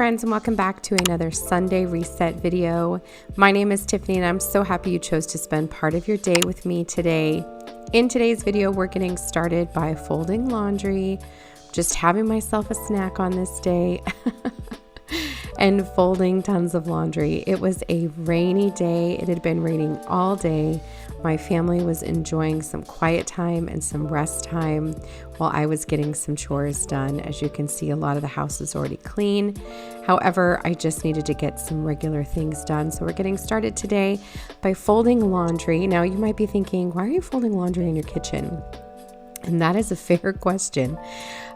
friends, and welcome back to another Sunday Reset video. My name is Tiffany and I'm so happy you chose to spend part of your day with me today. In today's video, we're getting started by folding laundry, just having myself a snack on this day and folding tons of laundry. It was a rainy day. It had been raining all day. My family was enjoying some quiet time and some rest time while I was getting some chores done. As you can see, a lot of the house is already clean. However, I just needed to get some regular things done. So we're getting started today by folding laundry. Now you might be thinking, why are you folding laundry in your kitchen? And that is a fair question.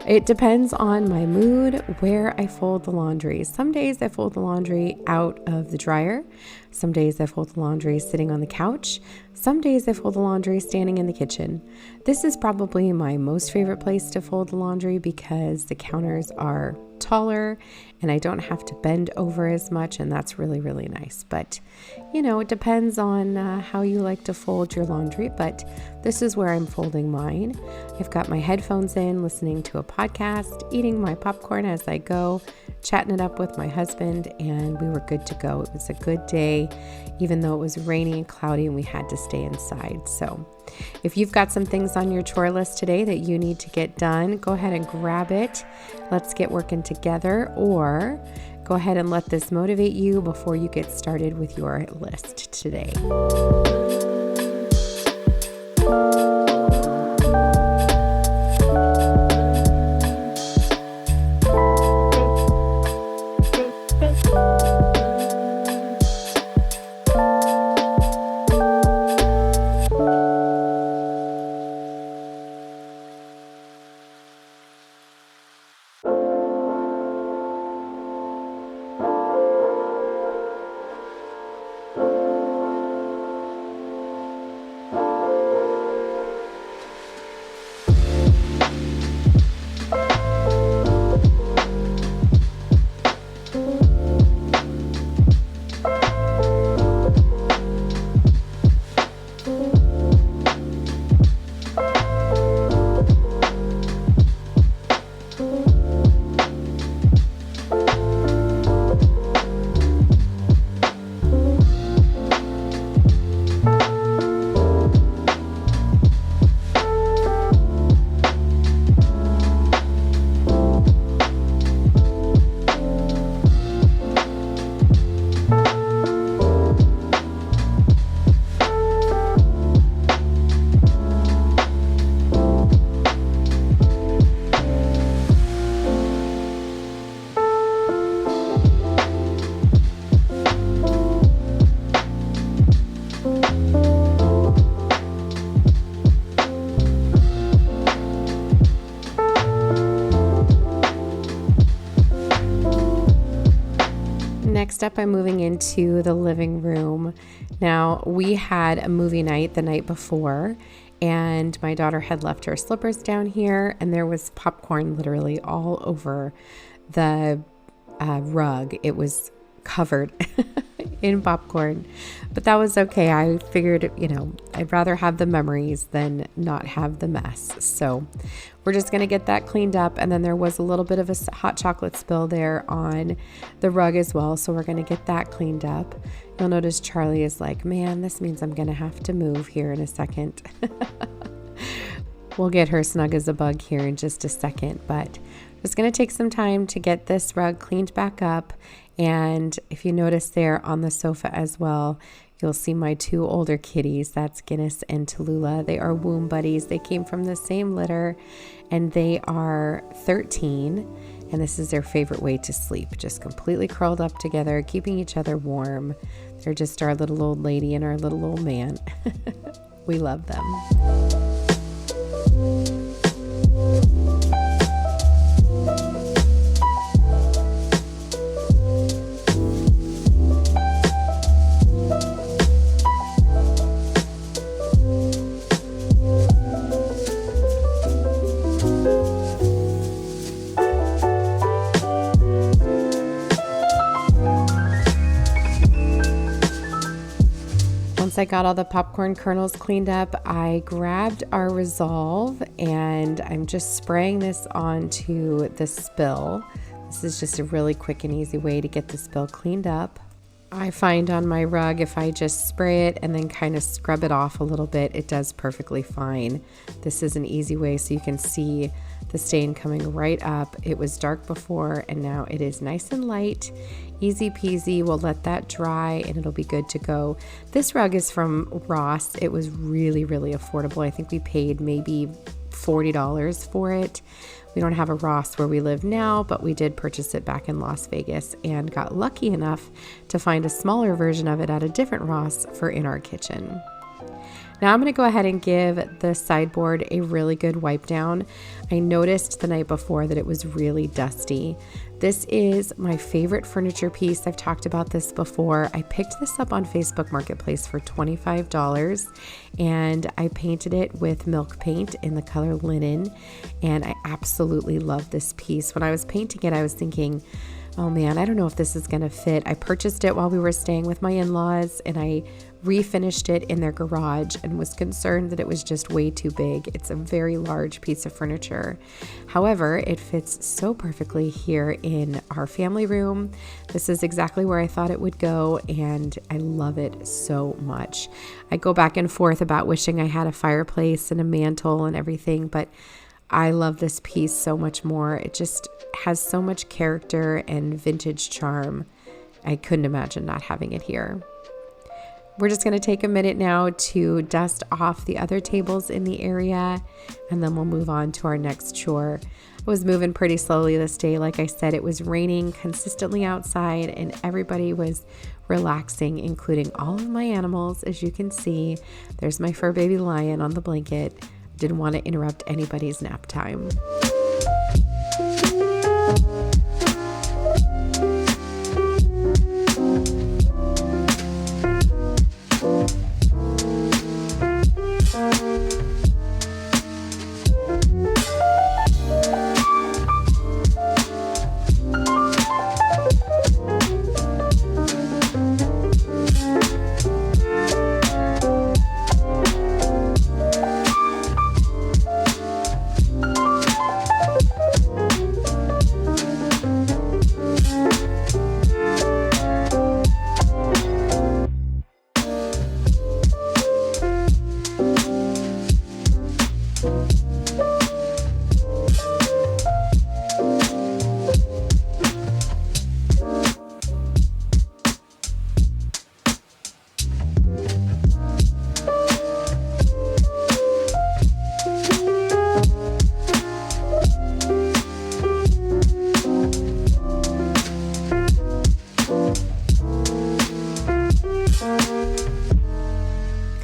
It depends on my mood where I fold the laundry. Some days I fold the laundry out of the dryer. Some days I fold the laundry sitting on the couch. Some days I fold the laundry standing in the kitchen. This is probably my most favorite place to fold the laundry because the counters are taller and I don't have to bend over as much, and that's really, really nice. But it depends on how you like to fold your laundry, but this is where I'm folding mine. I've got my headphones in, listening to a podcast, eating my popcorn as I go, chatting it up with my husband, and we were good to go. It was a good day, even though it was rainy and cloudy and we had to stay inside. So if you've got some things on your chore list today that you need to get done, go ahead and grab it. Let's get working together, or go ahead and let this motivate you before you get started with your list today. Next up, I'm moving into the living room. Now, we had a movie night the night before, and my daughter had left her slippers down here, and there was popcorn literally all over the rug. It was covered in popcorn, but that was okay. I figured, I'd rather have the memories than not have the mess. So we're just going to get that cleaned up. And then there was a little bit of a hot chocolate spill there on the rug as well. So we're going to get that cleaned up. You'll notice Charlie is like, man, this means I'm going to have to move here in a second. We'll get her snug as a bug here in just a second, but it's going to take some time to get this rug cleaned back up. And if you notice there on the sofa as well, you'll see my two older kitties. That's Guinness and Tallulah. They are womb buddies. They came from the same litter, and they are 13. And this is their favorite way to sleep, just completely curled up together, keeping each other warm. They're just our little old lady and our little old man. We love them. Once I got all the popcorn kernels cleaned up, I grabbed our Resolve and I'm just spraying this onto the spill. This is just a really quick and easy way to get the spill cleaned up. I find on my rug, if I just spray it and then kind of scrub it off a little bit, it does perfectly fine. This is an easy way so you can see the stain coming right up. It was dark before and now it is nice and light. Easy peasy. We'll let that dry and it'll be good to go. This rug is from Ross. It was really, really affordable. I think we paid maybe $40 for it. We don't have a Ross where we live now, but we did purchase it back in Las Vegas and got lucky enough to find a smaller version of it at a different Ross for in our kitchen. Now I'm going to go ahead and give the sideboard a really good wipe down. I noticed the night before that it was really dusty. This is my favorite furniture piece. I've talked about this before. I picked this up on Facebook Marketplace for $25 and I painted it with milk paint in the color linen, and I absolutely love this piece. When I was painting it, I was thinking, oh man, I don't know if this is going to fit. I purchased it while we were staying with my in-laws and I refinished it in their garage and was concerned that it was just way too big. It's a very large piece of furniture. However, it fits so perfectly here in our family room. This is exactly where I thought it would go and I love it so much. I go back and forth about wishing I had a fireplace and a mantle and everything, but I love this piece so much more. It just has so much character and vintage charm. I couldn't imagine not having it here. We're just going to take a minute now to dust off the other tables in the area, and then we'll move on to our next chore. I was moving pretty slowly this day. Like I said, it was raining consistently outside and everybody was relaxing, including all of my animals. As you can see, there's my fur baby lion on the blanket. Didn't want to interrupt anybody's nap time.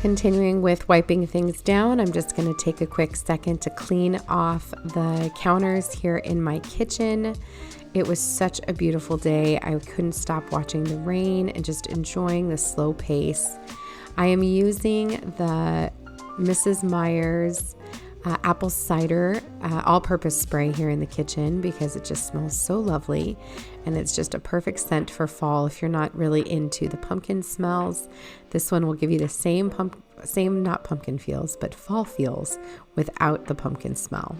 Continuing with wiping things down, I'm just going to take a quick second to clean off the counters here in my kitchen. It was such a beautiful day. I couldn't stop watching the rain and just enjoying the slow pace. I am using the Mrs. Meyer's apple cider all-purpose spray here in the kitchen because it just smells so lovely, and it's just a perfect scent for fall if you're not really into the pumpkin smells. This one will give you the same not pumpkin feels, but fall feels without the pumpkin smell.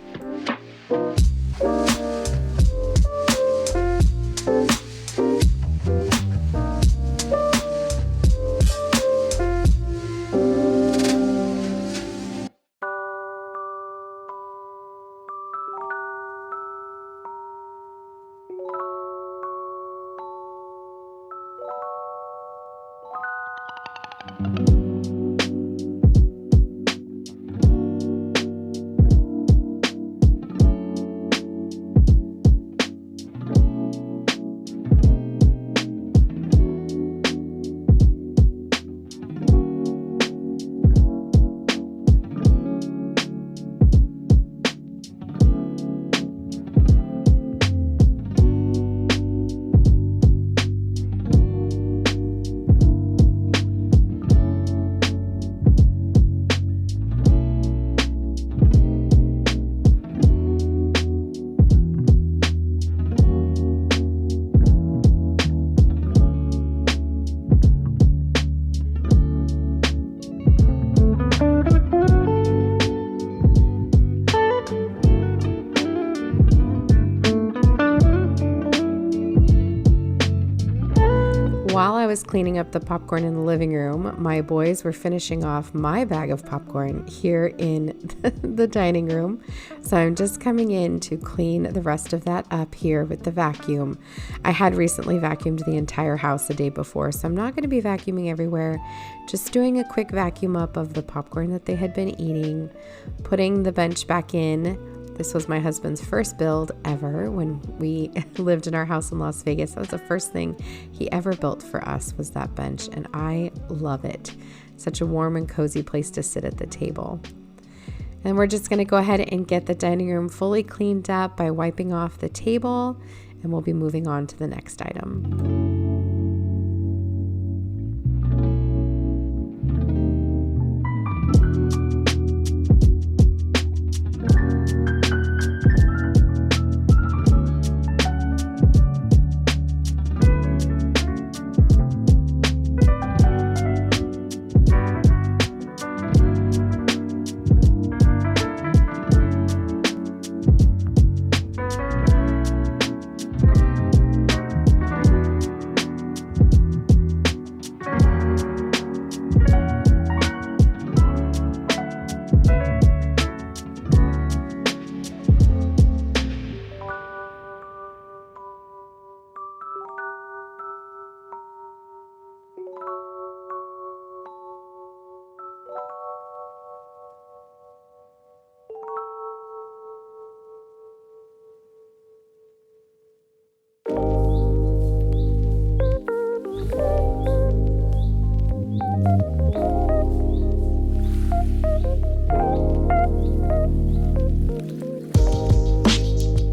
was cleaning up the popcorn in the living room, my boys were finishing off my bag of popcorn here in the dining room. So I'm just coming in to clean the rest of that up here with the vacuum. I had recently vacuumed the entire house the day before, so I'm not going to be vacuuming everywhere. Just doing a quick vacuum up of the popcorn that they had been eating, putting the bench back in. This was my husband's first build ever when we lived in our house in Las Vegas. That was the first thing he ever built for us, was that bench, and I love it. Such a warm and cozy place to sit at the table. And we're just going to go ahead and get the dining room fully cleaned up by wiping off the table, and we'll be moving on to the next item.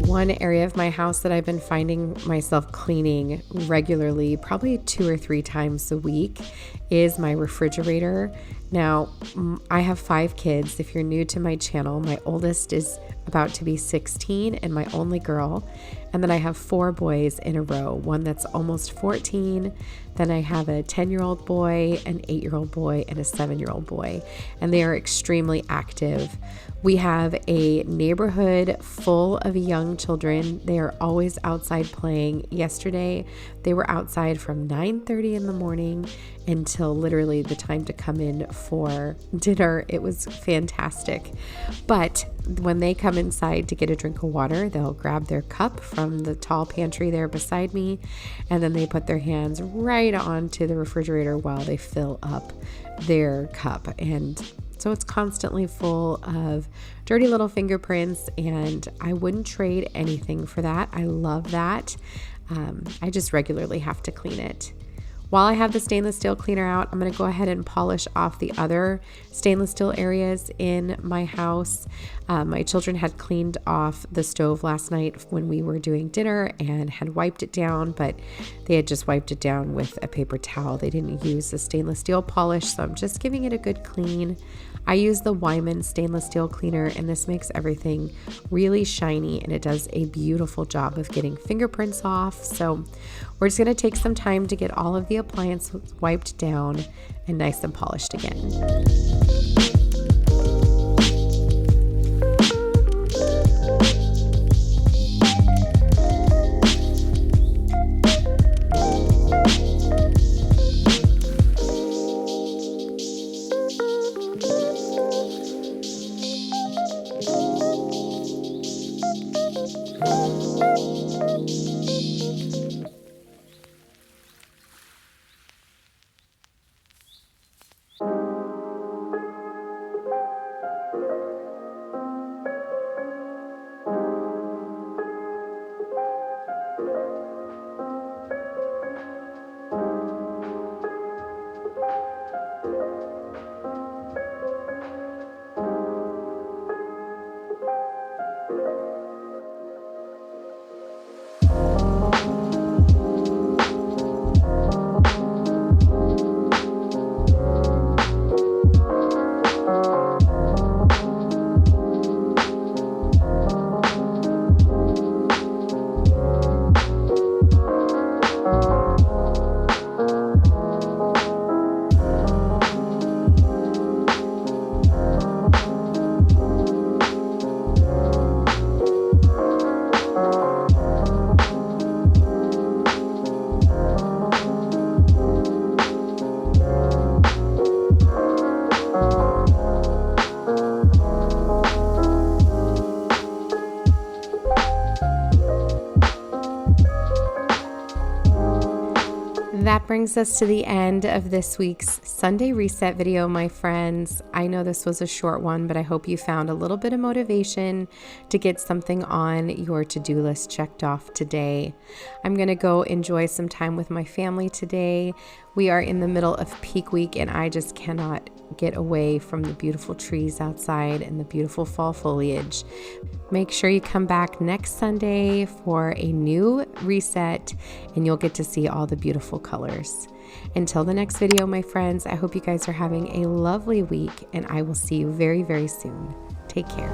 One area of my house that I've been finding myself cleaning regularly, probably 2 or 3 times a week, is my refrigerator. Now, I have 5 kids. If you're new to my channel, my oldest is about to be 16 and my only girl. And then I have 4 boys in a row, one that's almost 14. Then I have a 10-year-old boy, an 8-year-old boy, and a 7-year-old boy. And they are extremely active. We have a neighborhood full of young children. They are always outside playing. Yesterday, they were outside from 9:30 in the morning until literally the time to come in for dinner. It was fantastic. But when they come inside to get a drink of water, they'll grab their cup from the tall pantry there beside me, and then they put their hands right onto the refrigerator while they fill up their cup. And so it's constantly full of dirty little fingerprints, and I wouldn't trade anything for that. I love that. I just regularly have to clean it. While I have the stainless steel cleaner out, I'm going to go ahead and polish off the other stainless steel areas in my house. My children had cleaned off the stove last night when we were doing dinner and had wiped it down, but they had just wiped it down with a paper towel. They didn't use the stainless steel polish, so I'm just giving it a good clean. I use the Wyman stainless steel cleaner, and this makes everything really shiny, and it does a beautiful job of getting fingerprints off. So we're just going to take some time to get all of the appliances wiped down and nice and polished again. brings us to the end of this week's Sunday Reset video, my friends. I know this was a short one, but I hope you found a little bit of motivation to get something on your to-do list checked off today. I'm going to go enjoy some time with my family today. We are in the middle of peak week and I just cannot get away from the beautiful trees outside and the beautiful fall foliage. Make sure you come back next Sunday for a new reset and you'll get to see all the beautiful colors. Until the next video, my friends, I hope you guys are having a lovely week and I will see you very, very soon. Take care.